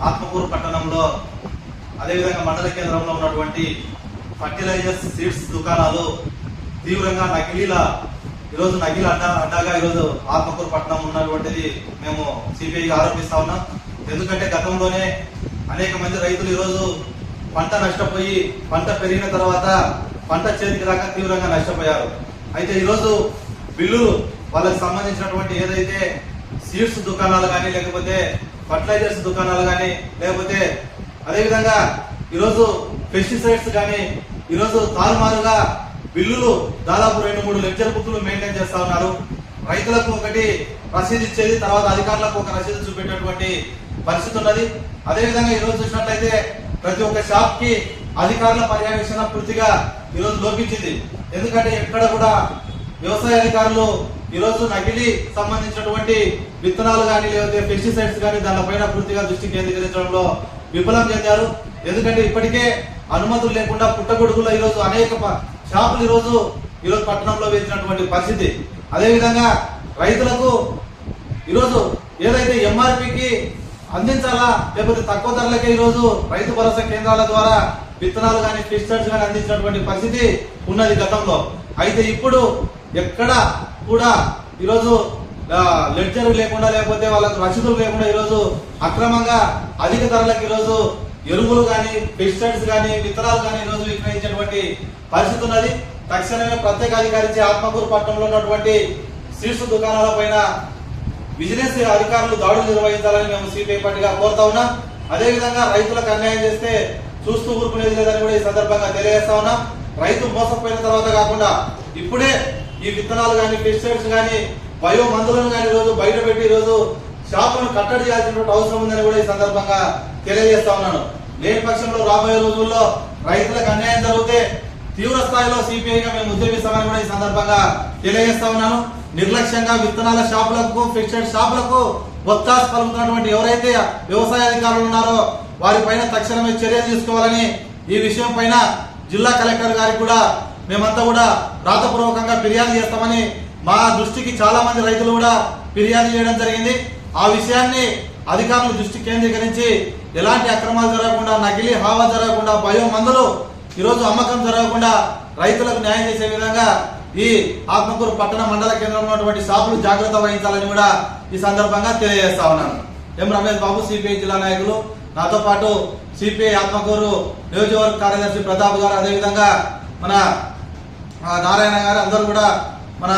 ఆత్మకూరు పట్టణంలో అదేవిధంగా మండల కేంద్రంలో ఉన్నటువంటి ఫర్టిలైజర్స్ సీడ్స్ దుకాణాలు తీవ్రంగా ఈరోజు నకిలీ అడ్డాగా ఈరోజు ఆత్మకూరు పట్టణం ఉన్నటువంటిది మేము సిపిఐగా ఆరోపిస్తా ఉన్నాం. ఎందుకంటే గతంలోనే అనేక మంది రైతులు ఈరోజు పంట నష్టపోయి పంట పెరిగిన తర్వాత పంట చేతికి రాక తీవ్రంగా నష్టపోయారు. అయితే ఈరోజు బిల్లులు వాళ్ళకి సంబంధించినటువంటి ఏదైతే సీడ్స్ దుకాణాలు కానీ లేకపోతే ఫర్టిలైజర్స్ దుకాణాలు కానీ లేకపోతే అదేవిధంగా ఈరోజు పెస్టిసైడ్స్ కానీ ఈరోజు తారుమారుగా బిల్లులు దాదాపు 2-3 లెక్చర్ బుక్లు మెయింటైన్ చేస్తా ఉన్నారు. రైతులకు ఒకటి రసీదు ఇచ్చేది, తర్వాత అధికారులకు ఒక రసీదు చూపేటటువంటి పరిస్థితి ఉన్నది. అదేవిధంగా ఈరోజు చూసినట్లయితే ప్రతి ఒక్క షాప్ కి అధికారుల పర్యవేక్షణ పూర్తిగా ఈరోజు లోపించింది. ఎందుకంటే ఎక్కడ కూడా వ్యవసాయ అధికారులు ఈరోజు నకిలీ సంబంధించినటువంటి విత్తనాలు కానీ లేకపోతే పెస్టిసైడ్స్ కానీ దానిపైన పూర్తిగా దృష్టి కేంద్రీకరించడంలో విఫలం చెందారు. ఎందుకంటే ఇప్పటికే అనుమతులు లేకుండా పుట్టగొడుగులో ఈరోజు అనేక షాపులు ఈరోజు పట్టణంలో వేసినటువంటి పరిస్థితి. అదేవిధంగా రైతులకు ఈరోజు ఏదైతే ఎంఆర్పికి అందించాలా లేకపోతే తక్కువ ధరలకే ఈరోజు రైతు భరోసా కేంద్రాల ద్వారా విత్తనాలు కానీ పెస్టిసైడ్స్ కానీ అందించినటువంటి పరిస్థితి ఉన్నది గతంలో. అయితే ఇప్పుడు ఎక్కడ కూడా ఈరోజు లెడ్జర్ లేకుండా లేకపోతే వాళ్ళకు రసీదులు లేకుండా ఈరోజు అక్రమంగా అధిక ధరలకు ఈరోజు ఎరువులు కానీ పెస్టిసైడ్స్ కానీ విత్తనాలు కానీ ఈరోజు విక్రయించేటువంటి పరిస్థితి ఉన్నది. తక్షణమే ప్రత్యేక అధికారించి ఆత్మకూరు పట్టణంలో ఉన్నటువంటి సీడ్స్ దుకాణాల పైన విజిలెన్స్ అధికారులు దాడులు నిర్వహించాలని మేము సిపిఐ పార్టీగా కోరుతా ఉన్నాం. అదేవిధంగా రైతులకు అన్యాయం చేస్తే చూస్తూ ఊరుకునేది లేదని కూడా ఈ సందర్భంగా తెలియజేస్తా ఉన్నాం. రైతు మోసపోయిన తర్వాత కాకుండా ఇప్పుడే ఈ విత్తనాలు కానీ పెస్టిసైడ్స్ కానీ బయో మందులను కానీ ఈరోజు బయట పెట్టి ఈరోజు షాపులను కట్టడి చేయాల్సినటువంటి అవసరం ఉందని కూడా ఈ సందర్భంగా తెలియజేస్తా ఉన్నాను. లేని పక్షంలో రాబోయే రోజుల్లో రైతులకు అన్యాయం జరిగితే తీవ్ర స్థాయిలో సిపిఐగా మేము ఉద్యమిస్తామని కూడా ఈ సందర్భంగా తెలియజేస్తా ఉన్నాను. నిర్లక్ష్యంగా విత్తనాల షాపులకు పెస్టిసైడ్ షాపులకు ఒత్తాసు పలుకుతున్నటువంటి ఎవరైతే వ్యవసాయ అధికారులు ఉన్నారో వారిపైన తక్షణమే చర్యలు తీసుకోవాలని ఈ విషయం పైన జిల్లా కలెక్టర్ గారికి కూడా మేమంతా కూడా రాతపూర్వకంగా ఫిర్యాదు చేస్తామని మా దృష్టికి చాలా మంది రైతులు కూడా ఫిర్యాదు చేయడం జరిగింది. ఆ విషయాన్ని అధికారులు దృష్టి కేంద్రీకరించి ఎలాంటి అక్రమాలు జరగకుండా నకిలీ హావా జరగకుండా బయో మందులు ఈరోజు అమ్మకం జరగకుండా రైతులకు న్యాయం చేసే విధంగా ఈ ఆత్మకూరు పట్టణ మండల కేంద్రంలో ఉన్నటువంటి షాపులు జాగ్రత్త వహించాలని కూడా ఈ సందర్భంగా తెలియజేస్తా ఉన్నాను. ఎం రమేష్ బాబు, సిపిఐ జిల్లా నాయకులు, నాతో పాటు సిపిఐ ఆత్మకూరు నియోజకవర్గ కార్యదర్శి ప్రతాప్ గారు, అదేవిధంగా మన నారాయణ గారు అందరూ కూడా మన